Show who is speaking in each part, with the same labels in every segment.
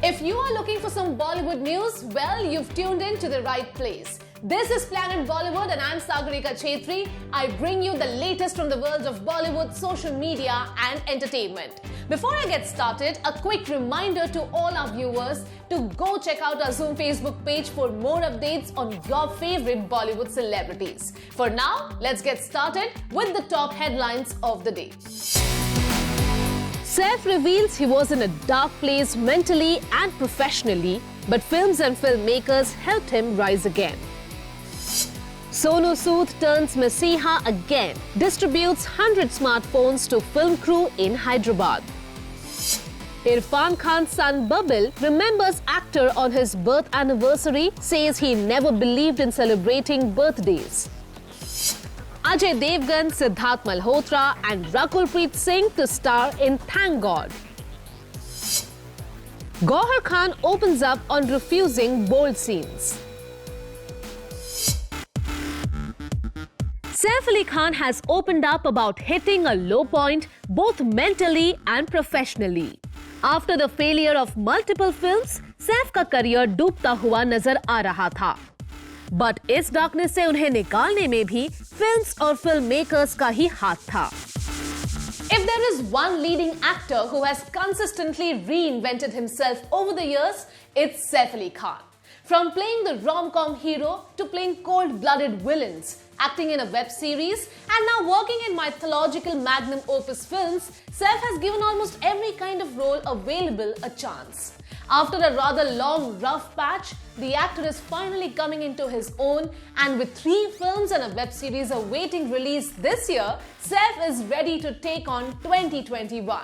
Speaker 1: If you are looking for some Bollywood news, well, you've tuned in to the right place. This is Planet Bollywood and I'm Sagarika Chetri. I bring you the latest from the world of Bollywood, social media and entertainment. Before I get started, a quick reminder to all our viewers to go check out our Zoom Facebook page for more updates on your favorite Bollywood celebrities. For now, let's get started with the top headlines of the day. Saif reveals he was in a dark place mentally and professionally, but films and filmmakers helped him rise again. Sonu Sood turns Masiha again, distributes 100 smartphones to film crew in Hyderabad. Irfan Khan's son Babil remembers actor on his birth anniversary, says he never believed in celebrating birthdays. Ajay Devgan, Siddharth Malhotra and Rakulpreet Singh to star in Thank God. Gauhar Khan opens up on refusing bold scenes. Saif Ali Khan has opened up about hitting a low point both mentally and professionally. After the failure of multiple films, Saif का career डूबता हुआ नजर आ रहा था. But इस darkness से उन्हें निकालने में भी फिल्म्स और फिल्म मेकर्स का ही हाथ था. If there is one leading actor who has consistently reinvented himself over the years, it's Saif Ali Khan. From playing the rom-com hero to playing cold-blooded villains, acting in a web series, and now working in mythological magnum opus films, Saif has given almost every kind of role available a chance. After a rather long, rough patch, the actor is finally coming into his own, and with 3 films and a web series awaiting release this year, Saif is ready to take on 2021.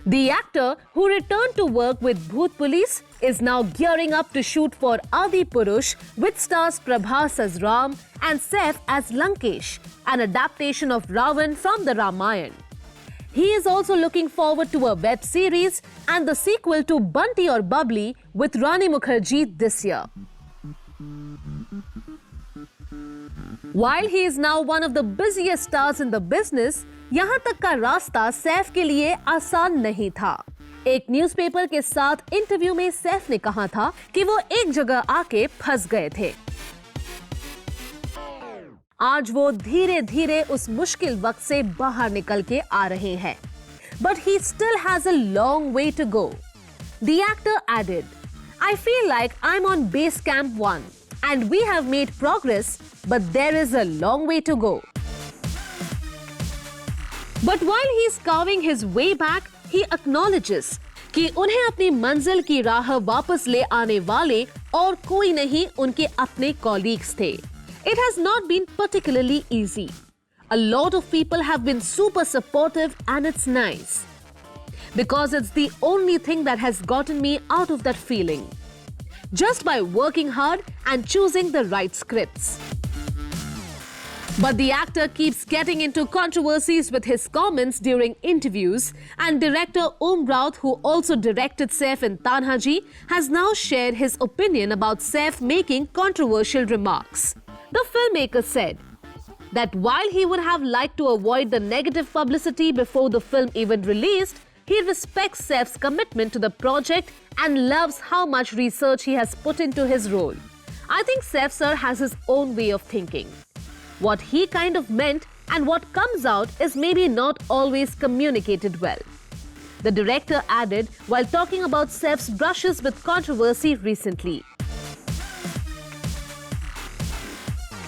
Speaker 1: The actor, who returned to work with Bhoot Police, is now gearing up to shoot for Adi Purush with stars Prabhas as Ram and Saif as Lankesh, an adaptation of Ravan from the Ramayana. He is also looking forward to a web series and the sequel to Bunty or Bubbly with Rani Mukherjee this year. While he is now one of the busiest stars in the business, यहाँ तक का रास्ता सैफ के लिए आसान नहीं था. एक न्यूज़पेपर के साथ इंटरव्यू में सैफ ने कहा था कि वो एक जगह आके फंस गए थे. आज वो धीरे धीरे उस मुश्किल वक्त से बाहर निकल के आ रहे हैं. But he still has a long way to go. The actor added, I feel like I'm on base camp 1 and we have made progress, but there is a long way to go. But while he's carving his way back, he acknowledges कि उन्हें अपनी मंजिल की राह वापस ले आने वाले और कोई नहीं उनके अपने colleagues थे. It has not been particularly easy. A lot of people have been super supportive and it's nice. Because it's the only thing that has gotten me out of that feeling. Just by working hard and choosing the right scripts. But the actor keeps getting into controversies with his comments during interviews, and director Om Raut, who also directed Saif in Tanhaji, has now shared his opinion about Saif making controversial remarks. The filmmaker said that while he would have liked to avoid the negative publicity before the film even released, he respects Saif's commitment to the project and loves how much research he has put into his role. I think Saif sir has his own way of thinking. What he kind of meant and what comes out is maybe not always communicated well. The director added while talking about Saif's brushes with controversy recently.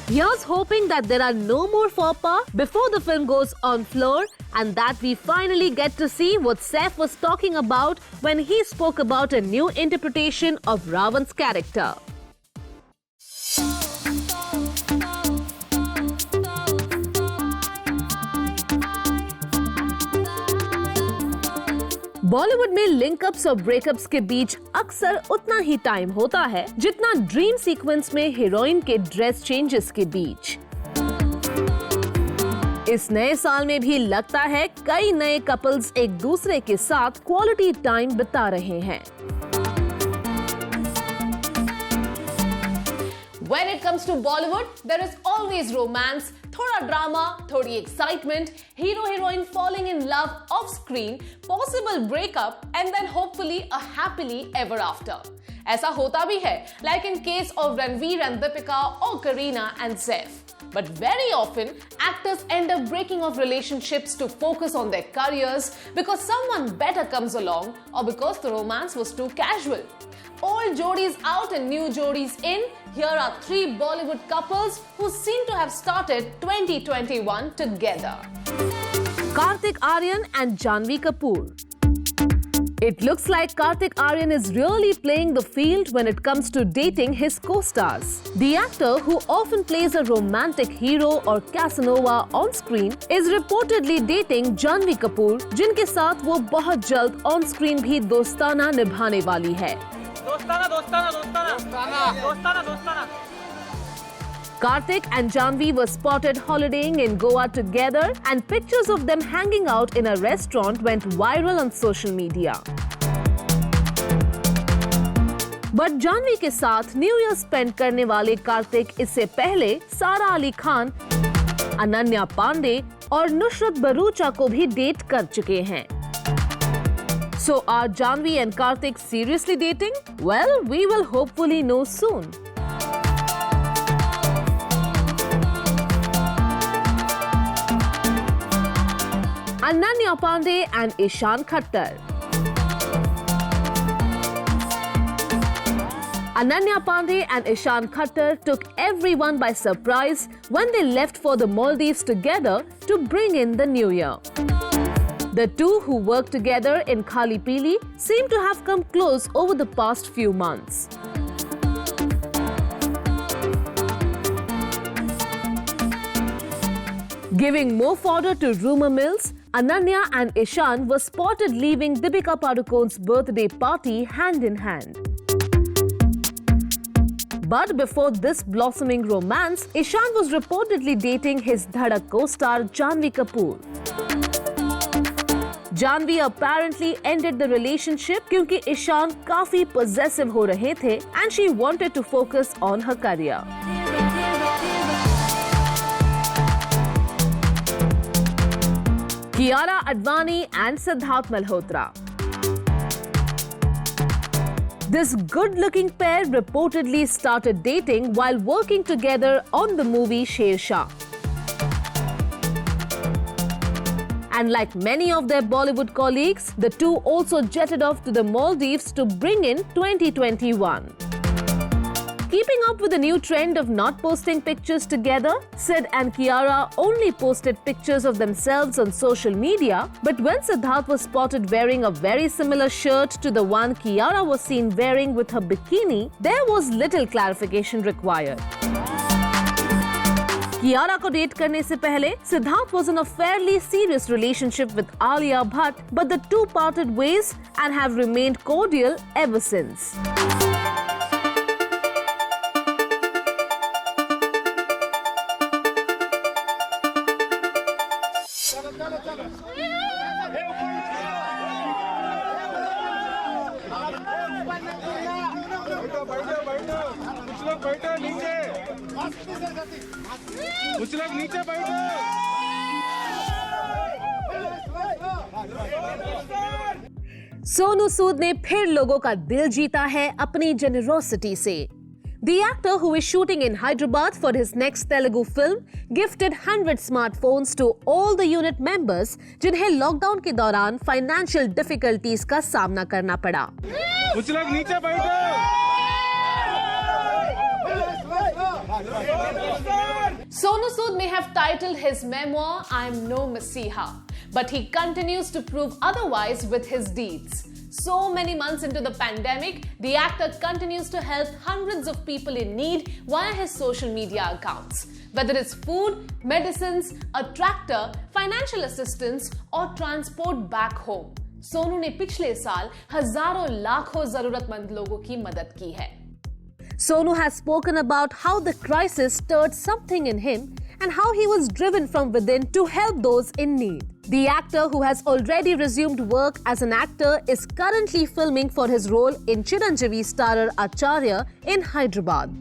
Speaker 1: Here's hoping that there are no more faux pas before the film goes on floor and that we finally get to see what Saif was talking about when he spoke about a new interpretation of Ravan's character. Bollywood में link-ups और breakups के बीच अक्सर उतना ही time होता है जितना dream sequence में heroine के ड्रेस चेंजेस के बीच. इस नए साल में भी लगता है कई नए कपल्स एक दूसरे के साथ क्वालिटी टाइम बिता रहे हैं. When it comes to Bollywood, there is always romance, thoda drama, thodi excitement, hero-heroine falling in love off screen, possible breakup, and then hopefully a happily ever after. ऐसा होता भी है, like in case of Ranveer and Deepika or Kareena and Saif. But very often, actors end up breaking off relationships to focus on their careers because someone better comes along or because the romance was too casual. Old jodis out and new jodis in. Here are 3 Bollywood couples who seem to have started 2021 together. Kartik Aaryan and Janhvi Kapoor. It looks like Kartik Aaryan is really playing the field when it comes to dating his co-stars. The actor, who often plays a romantic hero or Casanova on screen, is reportedly dating Janhvi Kapoor, जिनके साथ वो बहुत जल्द on screen भी दोस्ताना निभाने वाली है. दोस्ताना. Kartik and Janhvi were spotted holidaying in Goa together, and pictures of them hanging out in a restaurant went viral on social media. But Janhvi के साथ न्यू ईयर स्पेंड करने वाले कार्तिक इससे पहले सारा अली खान, अनन्या पांडे और नुसरत भरूचा को भी डेट कर चुके हैं. So are Janhvi and Kartik seriously dating? Well, we will hopefully know soon. Ananya Pandey and Ishan Khattar. Ananya Pandey and Ishan Khattar took everyone by surprise when they left for the Maldives together to bring in the new year. The two, who worked together in Khali Pili, seem to have come close over the past few months. Giving more fodder to rumor mills, Ananya and Ishan were spotted leaving Deepika Padukone's birthday party hand in hand. But before this blossoming romance, Ishan was reportedly dating his Dhadak co-star Janhvi Kapoor. Janhvi apparently ended the relationship क्योंकि ईशान काफी possessive हो रहे थे and she wanted to focus on her career. Kiara Advani and Siddharth Malhotra. This good-looking pair reportedly started dating while working together on the movie Sher Shah. And like many of their Bollywood colleagues, the two also jetted off to the Maldives to bring in 2021. Keeping up with the new trend of not posting pictures together, Sid and Kiara only posted pictures of themselves on social media, but when Siddharth was spotted wearing a very similar shirt to the one Kiara was seen wearing with her bikini, there was little clarification required. Kiara को date करने से पहले Siddharth was in a fairly serious relationship with Alia Bhatt, but the two parted ways and have remained cordial ever since.
Speaker 2: कुछ लोग नीचे बैठो।
Speaker 1: सोनू सूद ने फिर लोगों का दिल जीता है अपनी जेनरोसिटी से. The actor, who is shooting in Hyderabad for his next Telugu film, gifted 100 smartphones to all the unit members जिन्हें लॉकडाउन के दौरान फाइनेंशियल डिफिकल्टीज का सामना करना पड़ा.
Speaker 2: कुछ लोग नीचे बैठो।
Speaker 1: Sonu Sood may have titled his memoir "I'm No Masiha," but he continues to prove otherwise with his deeds. So many months into the pandemic, the actor continues to help hundreds of people in need via his social media accounts. Whether it's food, medicines, a tractor, financial assistance, or transport back home, Sonu ने पिछले साल हजारों लाखों जरूरतमंद लोगों की मदद की है. Sonu has spoken about how the crisis stirred something in him and how he was driven from within to help those in need. The actor, who has already resumed work as an actor, is currently filming for his role in Chiranjeevi starrer Acharya in Hyderabad.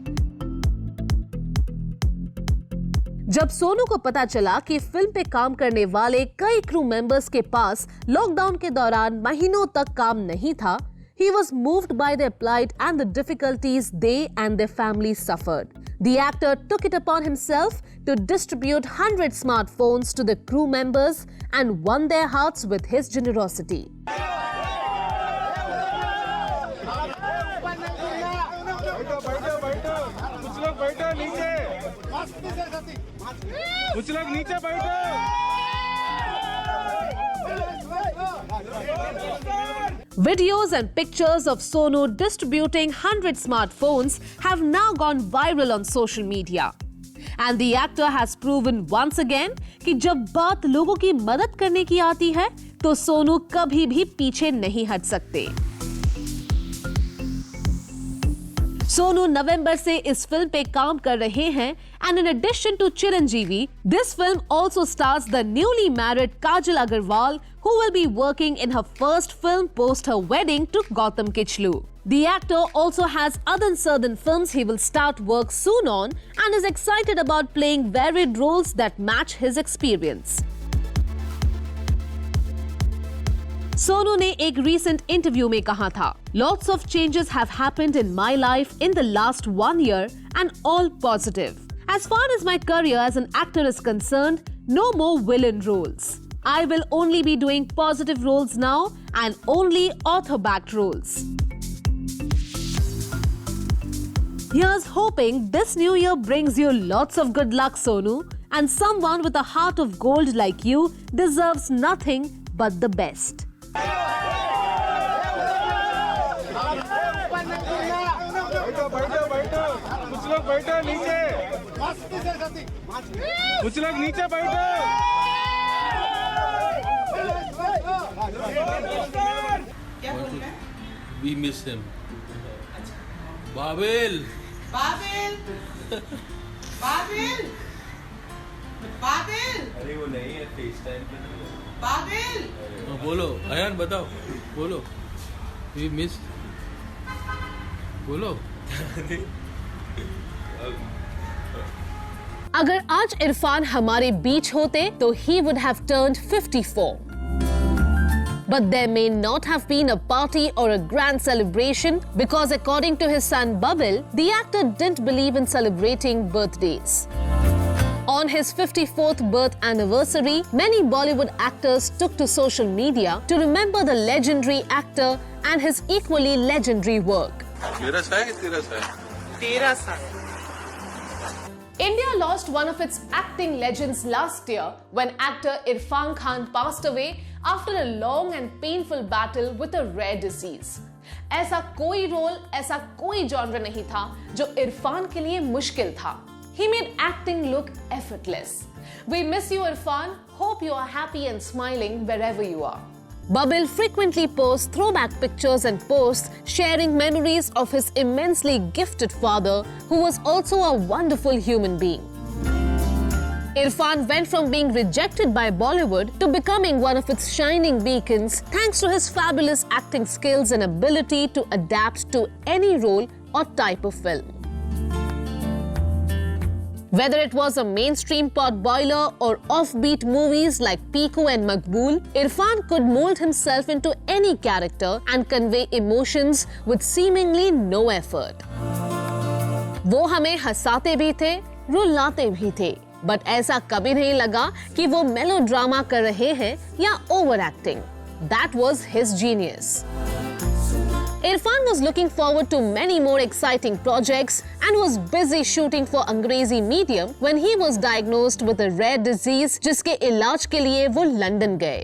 Speaker 1: जब सोनू को पता चला कि film पे काम करने वाले कई क्रू मेंबर्स के पास लॉकडाउन के दौरान महीनों तक काम नहीं था, he was moved by their plight and the difficulties they and their families suffered. The actor took it upon himself to distribute 100 smartphones to the crew members and won their hearts with his generosity.
Speaker 2: कुछ लोग बैठो नीचे, कुछ लोग नीचे बैठो।
Speaker 1: Videos and pictures of Sonu distributing 100 smartphones have now gone viral on social media. And the actor has proven once again कि जब बात लोगों की मदद करने की आती है तो सोनू कभी भी पीछे नहीं हट सकते। सोनू नवंबर से इस फिल्म पे काम कर रहे हैं and in addition to Chiranjeevi, this film also stars the newly married Kajal Agarwal who will be working in her first film post her wedding to Gautam Kichlu. The actor also has other southern films he will start work soon on and is excited about playing varied roles that match his experience. Sonu ने एक recent interview में कहा था, Lots of changes have happened in my life in the last 1 year and all positive. As far as my career as an actor is concerned, no more villain roles. I will only be doing positive roles now and only author-backed roles. Here's hoping this new year brings you lots of good luck, Sonu, and someone with a heart of gold like you deserves nothing but the best.
Speaker 2: कुछ लोग बैठो नीचे, कुछ लोग नीचे बैठो।
Speaker 3: We miss him. Babil,
Speaker 4: Babil, Babil, Babil,
Speaker 5: अरे वो नहीं है, फेस टाइम पे नहीं है।
Speaker 4: बाबिल,
Speaker 3: बोलो अयान, बताओ, बोलो। We miss, बोलो।
Speaker 1: अगर आज इरफान हमारे बीच होते तो he would have turned 54. But there may not have been a party or a grand celebration because according to his son Babil, the actor didn't believe in celebrating birthdays. On his 54th birth anniversary, many Bollywood actors took to social media to remember the legendary actor and his equally legendary work.
Speaker 3: मेरा सा है, तेरा सा है।
Speaker 4: तेरा सा।
Speaker 1: India lost one of its acting legends last year when actor Irfan Khan passed away after a long and painful battle with a rare disease. ऐसा कोई रोल, ऐसा कोई जॉनर नहीं था जो इरफान के लिए मुश्किल था. He made acting look effortless. We miss you, Irfan. Hope you are happy and smiling wherever you are. Babil frequently posts throwback pictures and posts sharing memories of his immensely gifted father, who was also a wonderful human being. Irfan went from being rejected by Bollywood to becoming one of its shining beacons thanks to his fabulous acting skills and ability to adapt to any role or type of film. Whether it was a mainstream pot boiler or offbeat movies like Piku and Maqbool, Irfan could mold himself into any character and convey emotions with seemingly no effort. वो हमें हंसाते भी थे, रुलाते भी थे, but ऐसा कभी नहीं लगा कि वो मेलोड्रामा कर रहे हैं या over acting. That was his genius. Irfan was looking forward to many more exciting projects and was busy shooting for Angrezi Medium when he was diagnosed with a rare disease जिसके इलाज के लिए वो London गए.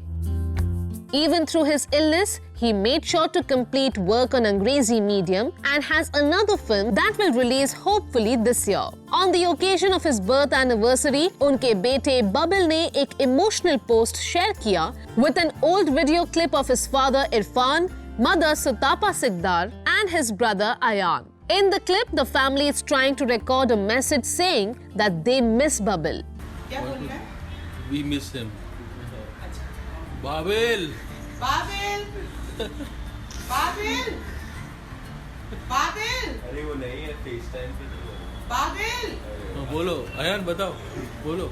Speaker 1: Even through his illness, he made sure to complete work on Angrezi Medium and has another film that will release hopefully this year. On the occasion of his birth anniversary, उनके बेटे Babil ने एक emotional post share किया with an old video clip of his father Irfan, mother Sutapa Sikdar and his brother Ayan. In the clip, the family is trying to record a message saying that they miss Babil.
Speaker 4: क्या बोल रहा है?
Speaker 3: We miss him. Babil,
Speaker 4: Babil, Babil, Babil,
Speaker 5: अरे वो नहीं है, face time पे नहीं है।
Speaker 4: बादल
Speaker 3: बोलो अयान बताओ बोलो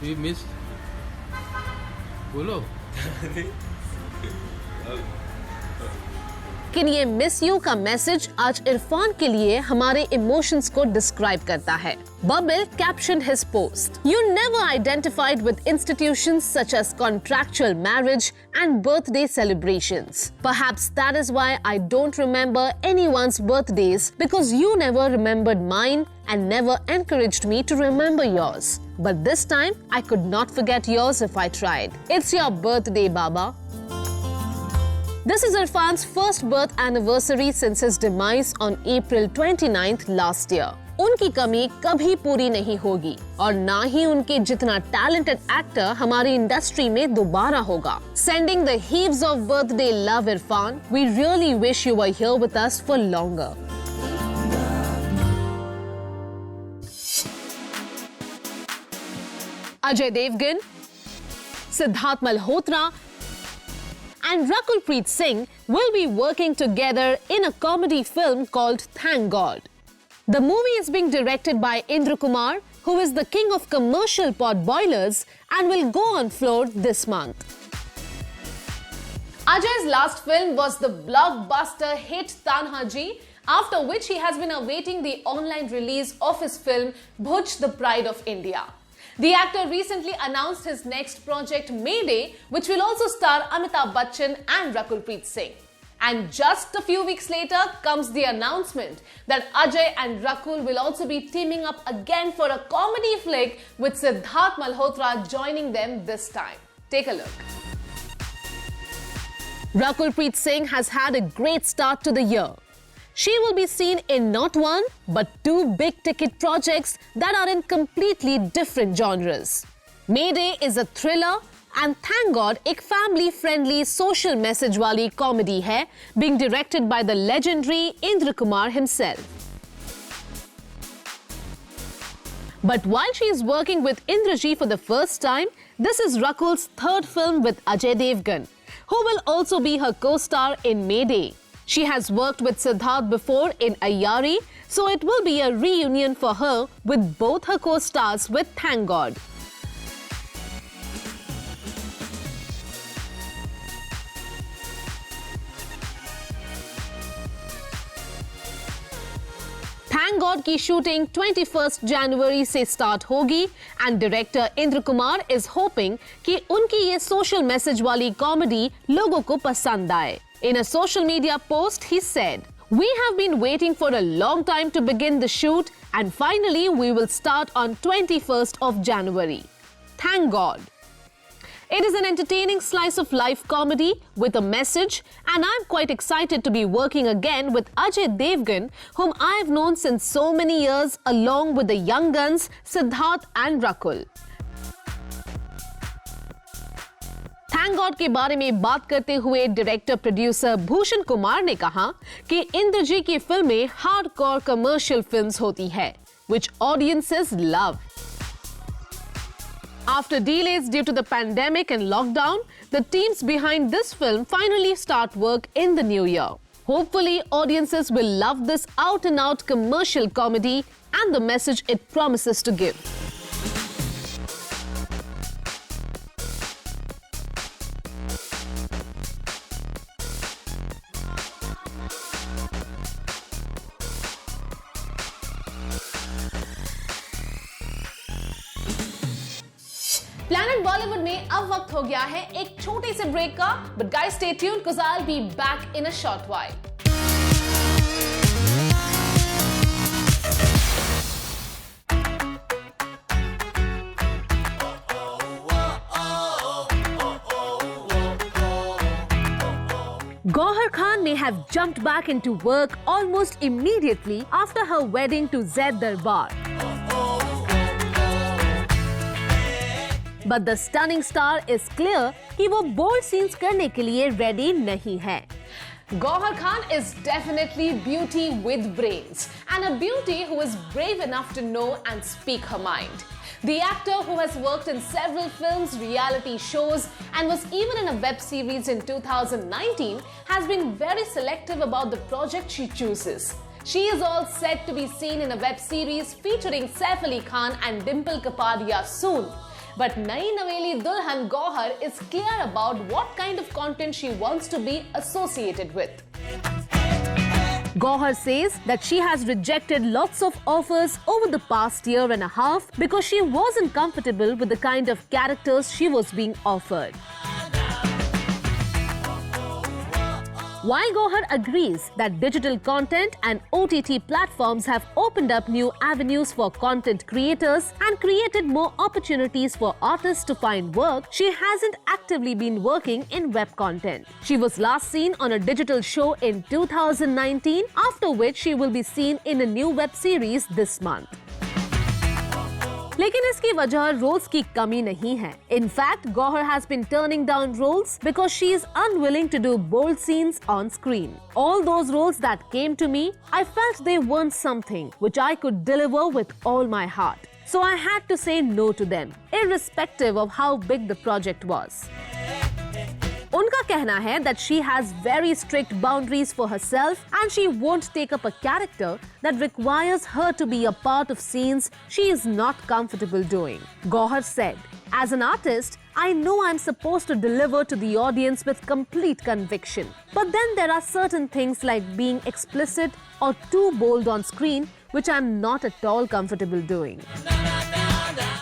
Speaker 3: वी मिस बोलो
Speaker 1: लेकिन ये मिस यू का मैसेज आज इरफान के लिए हमारे इमोशंस को डिस्क्राइब करता है. Bubble captioned his post, "You never identified with institutions such as contractual marriage and birthday celebrations. Perhaps that is why I don't remember anyone's birthdays, because you never remembered mine and never encouraged me to remember yours. But this time, I could not forget yours if I tried. It's your birthday, Baba." This is Irfan's first birth anniversary since his demise on April 29th last year. उनकी कमी कभी पूरी नहीं होगी और ना ही उनके जितना टैलेंटेड एक्टर हमारी इंडस्ट्री में दोबारा होगा. Sending the heaves of birthday love, Irfan. We really wish you were here with us for longer. Ajay Devgan, Siddharth Malhotra and Rakulpreet Singh will be working together in a comedy film called Thank God. The movie is being directed by Indra Kumar, who is the king of commercial pot boilers and will go on floor this month. Ajay's last film was the blockbuster hit Tanhaji, after which he has been awaiting the online release of his film Bhuj, the Pride of India. The actor recently announced his next project Mayday, which will also star Amitabh Bachchan and Rakulpreet Singh. And just a few weeks later comes the announcement that Ajay and Rakul will also be teaming up again for a comedy flick with Siddharth Malhotra joining them this time. Take a look. Rakulpreet Singh has had a great start to the year. She will be seen in not one, but two big-ticket projects that are in completely different genres. Mayday is a thriller and Thank God एक family-friendly social message वाली comedy है, being directed by the legendary Indra Kumar himself. But while she is working with Indraji for the first time, this is Rakul's third film with Ajay Devgan, who will also be her co-star in Mayday. She has worked with Siddharth before in Ayyari, so it will be a reunion for her with both her co-stars with Thank God. Thank God की shooting 21 जनवरी से start होगी and director Indra Kumar is hoping कि उनकी ये social message वाली comedy लोगों को पसंद आए. In a social media post, he said, "We have been waiting for a long time to begin the shoot and finally we will start on 21st of January. Thank God." It is an entertaining slice of life comedy with a message and I'm quite excited to be working again with Ajay Devgan, whom I have known since so many years along with the young guns Siddharth and Rakul. Thank God के बारे में बात करते हुए director producer Bhushan Kumar ने कहा कि इंद्रजी की फिल्में हार्डकोर कमर्शियल फिल्म्स होती है, which audiences love. After delays due to the pandemic and lockdown, the teams behind this film finally start work in the new year. Hopefully, audiences will love this out-and-out commercial comedy and the message it promises to give. Planet Bollywood में अब वक्त हो गया है एक छोटे से break का, but guys stay tuned because I will be back in a short while. Gauhar Khan may have jumped back into work almost immediately after her wedding to Zaid Darbar. But the stunning star is clear कि वो bold scenes करने के लिए ready नहीं है. Gauhar Khan is definitely beauty with brains and a beauty who is brave enough to know and speak her mind. The actor, who has worked in several films, reality shows and was even in a web series in 2019, has been very selective about the project she chooses. She is all set to be seen in a web series featuring Saif Ali Khan and Dimple Kapadia soon. But Nai Naveli Dulhan Gauhar is clear about what kind of content she wants to be associated with. Gauhar says that she has rejected lots of offers over the past year and a half because she wasn't comfortable with the kind of characters she was being offered. While Gauhar agrees that digital content and OTT platforms have opened up new avenues for content creators and created more opportunities for artists to find work, she hasn't actively been working in web content. She was last seen on a digital show in 2019, after which she will be seen in a new web series this month. लेकिन इसकी वजह roles की कमी नहीं है. In fact, Gauhar has been turning down roles because she is unwilling to do bold scenes on screen. All those roles that came to me, I felt they weren't something which I could deliver with all my heart. So I had to say no to them, irrespective of how big the project was. उनका कहना है that she has very strict boundaries for herself and she won't take up a character that requires her to be a part of scenes she is not comfortable doing. Gauhar said, "As an artist, I know I'm supposed to deliver to the audience with complete conviction. But then there are certain things like being explicit or too bold on screen which I'm not at all comfortable doing."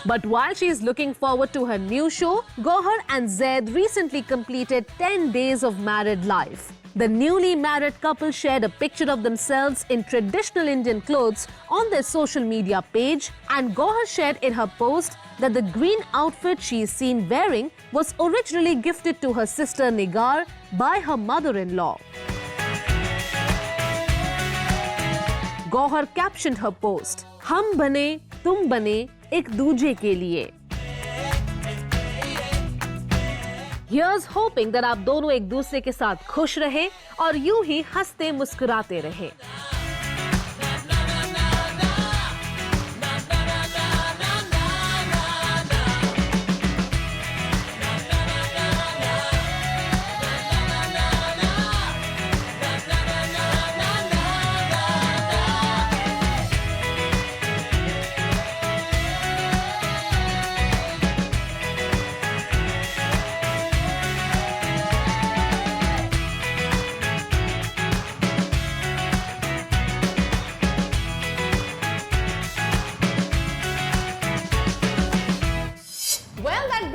Speaker 1: But while she is looking forward to her new show, Gauhar and Zaid recently completed 10 days of married life. The newly married couple shared a picture of themselves in traditional Indian clothes on their social media page, and Gauhar shared in her post that the green outfit she is seen wearing was originally gifted to her sister Nigar by her mother-in-law. Gauhar captioned her post, "हम बने, तुम बने, एक दूजे के लिए." Here's hoping that आप दोनों एक दूसरे के साथ खुश रहे और यूं ही हंसते मुस्कुराते रहे.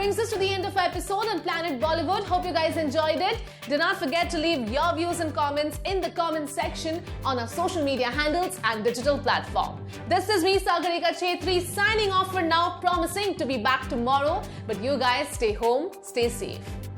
Speaker 1: Brings us to the end of our episode on Planet Bollywood. Hope you guys enjoyed it. Do not forget to leave your views and comments in the comment section on our social media handles and digital platform. This is me, Sagarika Chetri, signing off for now, promising to be back tomorrow. But you guys stay home, stay safe.